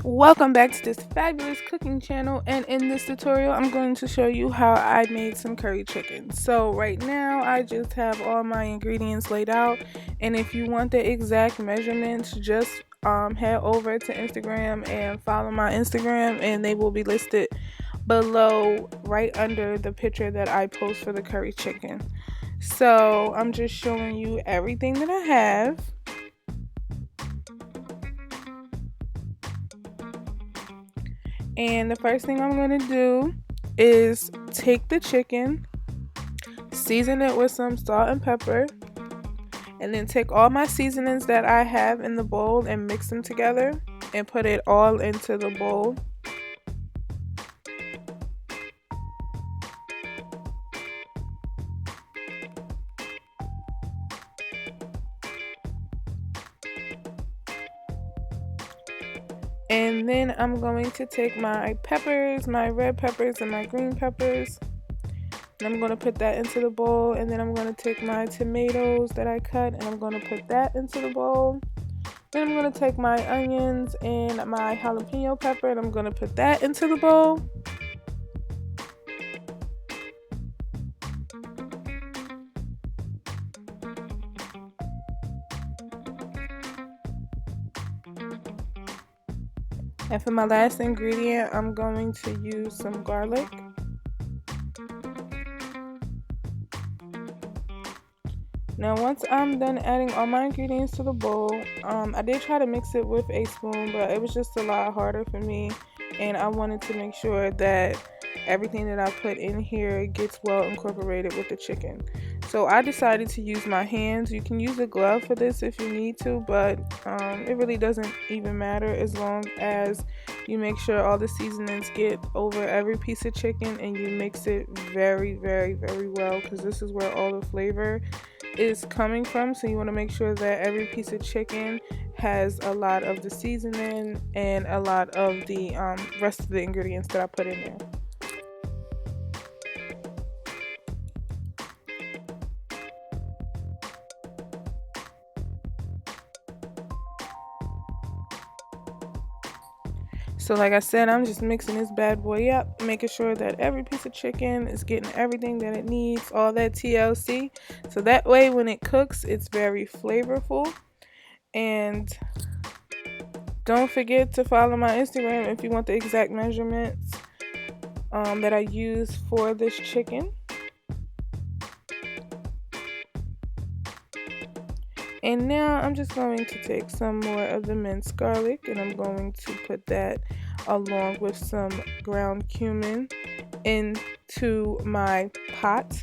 Welcome back to this fabulous cooking channel, and in this tutorial I'm going to show you how I made some curry chicken. So right now I just have all my ingredients laid out, and if you want the exact measurements, just head over to Instagram and follow my Instagram, and they will be listed below right under the picture that I post for the curry chicken. So I'm just showing you everything that I have. And the first thing I'm going to do is take the chicken, season it with some salt and pepper, and then take all my seasonings that I have in the bowl and mix them together and put it all into the bowl. And then I'm going to take my peppers, my red peppers and my green peppers, and I'm going to put that into the bowl. And then I'm going to take my tomatoes that I cut and I'm going to put that into the bowl. Then I'm going to take my onions and my jalapeno pepper and I'm going to put that into the bowl. And for my last ingredient, I'm going to use some garlic. Now once I'm done adding all my ingredients to the bowl, I did try to mix it with a spoon, but it was just a lot harder for me, and I wanted to make sure that everything that I put in here gets well incorporated with the chicken. So I decided to use my hands. You can use a glove for this if you need to, but it really doesn't even matter as long as you make sure all the seasonings get over every piece of chicken and you mix it very, very, very well, because this is where all the flavor is coming from. So you want to make sure that every piece of chicken has a lot of the seasoning and a lot of the rest of the ingredients that I put in there. So like I said, I'm just mixing this bad boy up, making sure that every piece of chicken is getting everything that it needs, all that TLC. So that way when it cooks, it's very flavorful. And don't forget to follow my Instagram if you want the exact measurements that I use for this chicken. And now I'm just going to take some more of the minced garlic and I'm going to put that along with some ground cumin into my pot.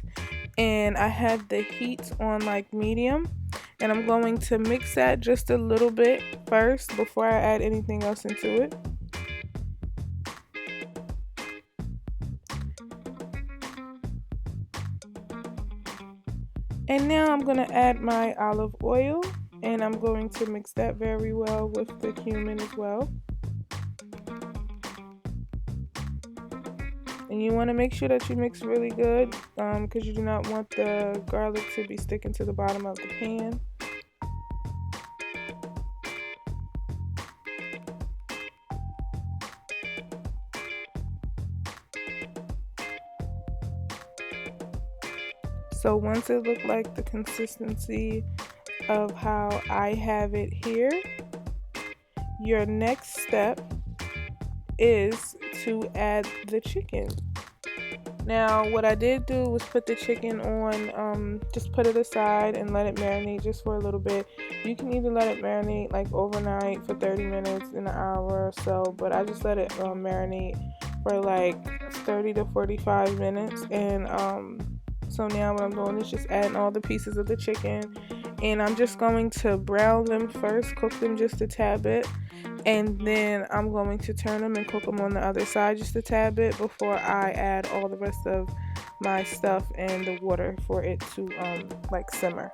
And I have the heat on like medium, and I'm going to mix that just a little bit first before I add anything else into it. And now I'm going to add my olive oil, and I'm going to mix that very well with the cumin as well. And you want to make sure that you mix really good, because you do not want the garlic to be sticking to the bottom of the pan. So once it looked like the consistency of how I have it here, your next step is to add the chicken. Now what I did do was put the chicken on, just put it aside and let it marinate just for a little bit. You can either let it marinate like overnight for 30 minutes, in an hour or so, but I just let it marinate for like 30 to 45 minutes. And so now what I'm doing is just adding all the pieces of the chicken, and I'm just going to brown them first, cook them just a tad bit, and then I'm going to turn them and cook them on the other side just a tad bit before I add all the rest of my stuff and the water for it to like simmer.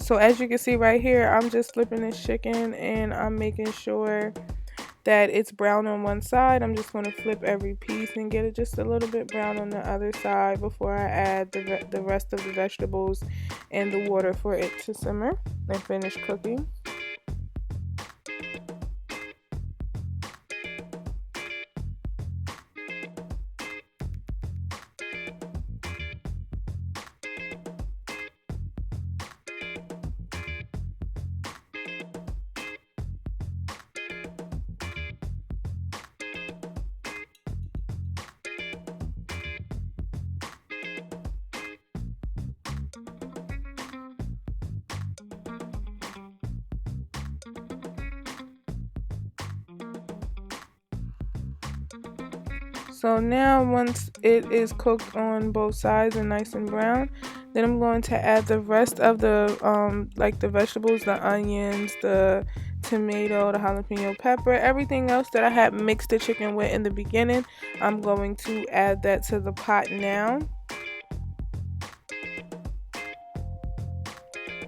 So as you can see right here, I'm just flipping this chicken and I'm making sure that it's brown on one side. I'm just going to flip every piece and get it just a little bit brown on the other side before I add the rest of the vegetables and the water for it to simmer and finish cooking. So now once it is cooked on both sides and nice and brown, then I'm going to add the rest of the like the vegetables, the onions, the tomato, the jalapeno pepper, everything else that I had mixed the chicken with in the beginning. I'm going to add that to the pot now.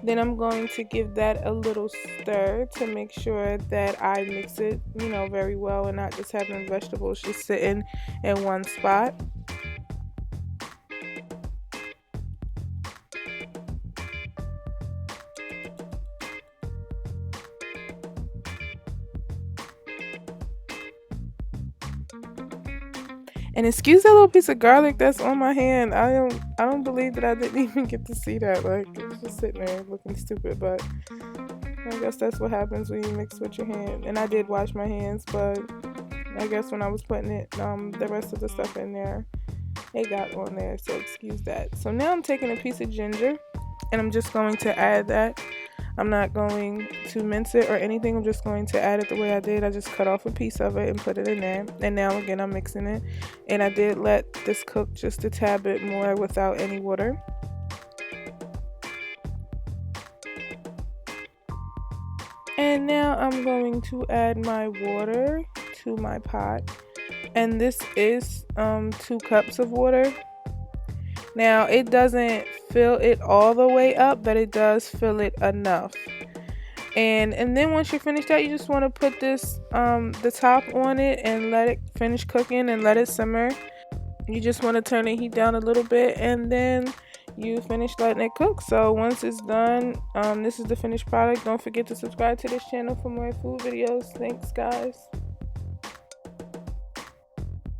Then I'm going to give that a little stir to make sure that I mix it, you know, very well and not just having vegetables just sitting in one spot. And excuse that little piece of garlic that's on my hand. I don't believe that I didn't even get to see that. Like, it's just sitting there looking stupid, but I guess that's what happens when you mix with your hand. And I did wash my hands, but I guess when I was putting it the rest of the stuff in there, it got on there, so excuse that. So now I'm taking a piece of ginger and I'm just going to add that. I'm not going to mince it or anything. I'm just going to add it the way I did. I just cut off a piece of it and put it in there. And now again, I'm mixing it. And I did let this cook just a tad bit more without any water. And now I'm going to add my water to my pot. And this is 2 cups of water. Now it doesn't fill it all the way up, but it does fill it enough. And then once you're finished that, you just want to put this the top on it and let it finish cooking and let it simmer. You just want to turn the heat down a little bit and then you finish letting it cook. So once it's done, this is the finished product. Don't forget to subscribe to this channel for more food videos. Thanks, guys.